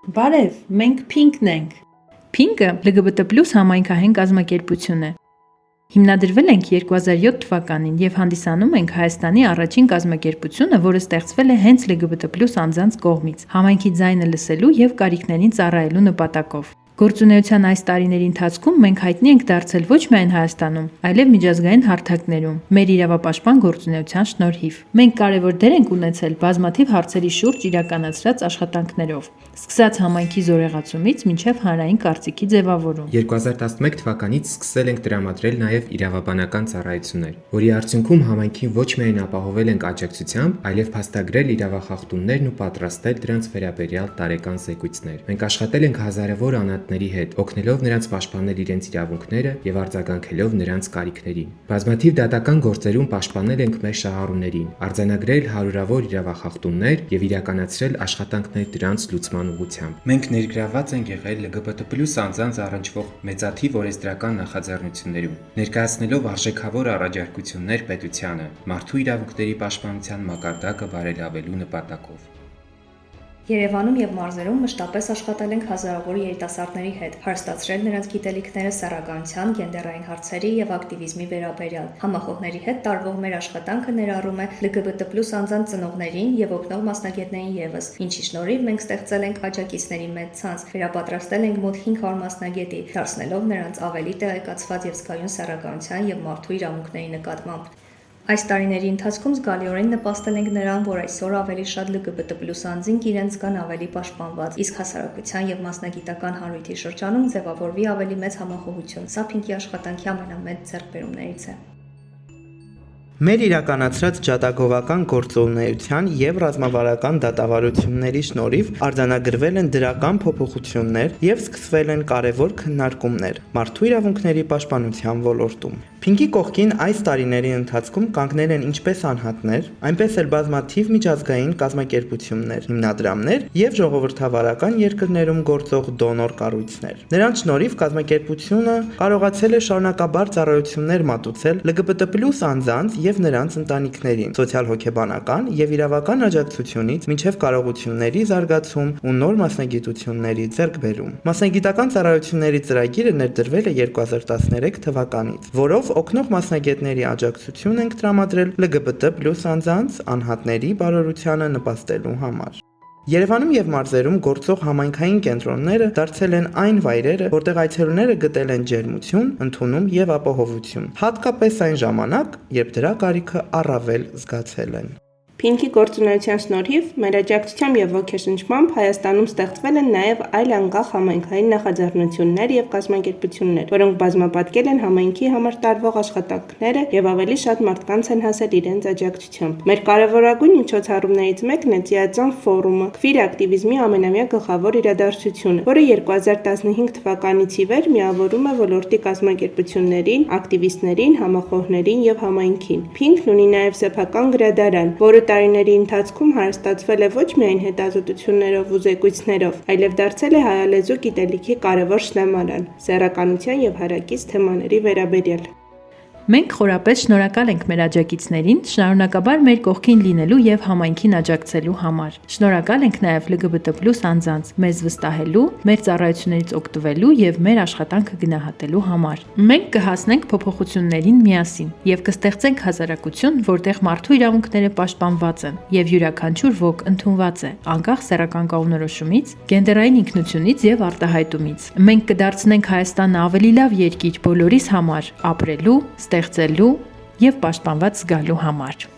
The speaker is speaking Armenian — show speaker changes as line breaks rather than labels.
Բարև, մենք Pink-ն ենք։ Pink-ը LGBT+ համայնքահեն կազմակերպություն է։ Հիմնադրվել ենք 2007 թվականին եւ հանդիսանում ենք Հայաստանի առաջին կազմակերպությունը, որը ստեղծվել է հենց LGBT+ անձանց կողմից, համայնքի ձայնը լսելու եւ կարիքներին ծառայելու նպատակով։ Գործունեության այս տարիների ընթացքում մենք հայտնի ենք դարձել ոչ միայն Հայաստանում, այլև միջազգային հարթակներում, մեր իրավապաշտպան գործունեության շնորհիվ։ Մենք կարևոր դեր ենք ունեցել բազմաթիվ հարցերի շուրջ իրականացրած աշխատանքներով, սկսած համայնքի զորեղացումից մինչև հանրային կարծիքի ձևավորում։
2011 թվականից սկսել ենք տրամադրել նաև իրավաբանական ծառայություններ, որի արդյունքում համայնքին ոչ միայն ապահովել ենք աջակցությամբ, այլև փաստագրել իրավախախտումներն ու պատրաստել դրանց վերաբերյալ տարեկան զեկույցներ։ Մենք աշխատել ենք հազարավոր անհատների հետ, օգնելով նրանց պաշտպանել իրենց իրավունքները եւ արձագանքելով նրանց կարիքներին։ Բազմաթիվ դատական գործերում պաշտպանել ենք մեր շահառուներին, արձանագրել հարյուրավոր իրավախախտումներ եւ իրականացրել աշխատանքներ դրանց լուծման ուղղությամբ։ Մենք ներգրավված ենք եղել LGBT+ անձանց առնչվող մեծաթիվ օրենսդրական նախաձեռնություններում, ներկայացնելով արժեքավոր առաջարկություններ պետությանը, մարդու իրավունքների պաշտպանության մակարդակը բարելավելու նպատակով։
Երևանում եւ մարզերում մշտապես աշխատել ենք հազարավոր երիտասարդների հետ, հարստացրել նրանց գիտելիքները սեռականության, գենդերային հարցերի եւ ակտիվիզմի վերաբերյալ։ Համախոհների հետ տարվող մեր աշխատանքը ներառում է LGBT+ անձանց ծնողներին եւ օգնող մասնագետներին եւս, ինչի շնորհիվ մենք ստեղծել ենք աջակիցների մեծ ցանց, վերապատրաստել ենք մոտ 500 մասնագետի, դարձնելով նրանց ավելի տեղեկացված եւ զգայուն սեռականության եւ մարդու իրավունքների նկատմամբ։ Այս տարիների ընթացքում զգալիորեն նպաստել ենք նրան, որ այսօր ավելի շատ LGBT+ անձինք իրենց զգան ավելի պաշտպանված, իսկ հասարակության եւ մասնագիտական հանրույթի շրջանում ձևավորվի ավելի մեծ համախոհություն։ Սա Pink-ի աշխատանքի ամենամեծ ձեռքբերումներից է։
Մեր իրականացրած ջատագովական գործունեության եւ ռազմավարական դատավարությունների շնորհիվ արձանագրվել են դրական փոփոխություններ եւ սկսվել են կարևոր քննարկումներ մարդու իրավունքների պաշտպանության ոլորտում։ Pink-ի կողքին այս տարիների ընթացքում կանգնել են ինչպես անհատներ, այնպես էլ բազմաթիվ միջազգային կազմակերպություններ, հիմնադրամներ եւ ժողովրդավարական երկրներում գործող դոնոր կառույցներ։ Նրանց շնորհիվ կազմակերպությունը կարողացել է շարունակաբար ծառայություններ մատուցել LGBT+ անձանց եւ նրանց ընտանիքներին, սոցիալ-հոգեբանական եւ իրավական աջակցությունից մինչեւ կարողությունների զարգացում ու նոր մասնագիտությունների ձեռքբերում։ Մասնագիտական ծառայությունների ծրագիրը ներդրվել է 2013 թվականից, որով օգնող մասնագետների աջակցություն ենք տրամադրել LGBT+ անձանց անհատների բարօրությանը նպաստելու համար։ Երևանում եւ մարզերում գործող համայնքային կենտրոնները դարձել են այն վայրերը, որտեղ այցելուները գտել են ջերմություն, ընդունում եւ ապահովություն, հատկապես այն ժամանակ, երբ դրա կարիքը առավել զգացել են։
Pink-ի գործունեության շնորհիվ մեր աջակցությամբ եւ ոգեշնչմամբ Հայաստանում ստեղծվել են նաեւ այլ անկախ համայնքային նախաձեռնություններ եւ կազմակերպություններ, որոնք բազմապատկել են համայնքի համար տարվող աշխատանքները եւ ավելի շատ մարդկանց են հասել իրենց աջակցությամբ։ Մեր կարևորագույն միջոցառումներից մեկն է Ծիածան ֆորումը, քվիր ակտիվիզմի ամենամյա գլխավոր իրադարձությունը, որը 2015 թվականից ի վեր միավորում է ոլորտի կազմակերպություններին, ակտիվիստներին, համախոհներին եւ համայնքին։ Pink-ն ունի նաեւ սեփական գրադարան, որը տարիների ընթացքում հարստացվել է ոչ միայն հետազոտություններով ու զեկույցներով, այլև դարձել է հայալեզու գիտելիքի կարևոր շլեմարան, սեռականության եւ հարակից թեմաների վերաբերյալ։
Մենք խորապես շնորհակալ ենք մեր աջակիցներին, շնորհակաբար մեր կողքին լինելու եւ համայնքին աջակցելու համար։ Շնորհակալ ենք նաեւ LGBT+ անձանց մեզ վստահելու, մեր ծառայություններից օգտվելու եւ մեր աշխատանքը գնահատելու համար։ Մենք կհասնենք փոփոխություններին միասին եւ կստեղծենք հասարակություն, որտեղ մարդու իրավունքները պաշտպանված են եւ յուրաքանչյուր ոք ընդունված է, անկախ սեռական կողմնորոշումից, գենդերային ինքնությունից եւ արտահայտումից։ Մենք կդարձնենք Հայաստանը ավելի լավ երկիր բոլորիս համար ապրելու, ստեղծելու եւ պաշտպանված զգալու համար։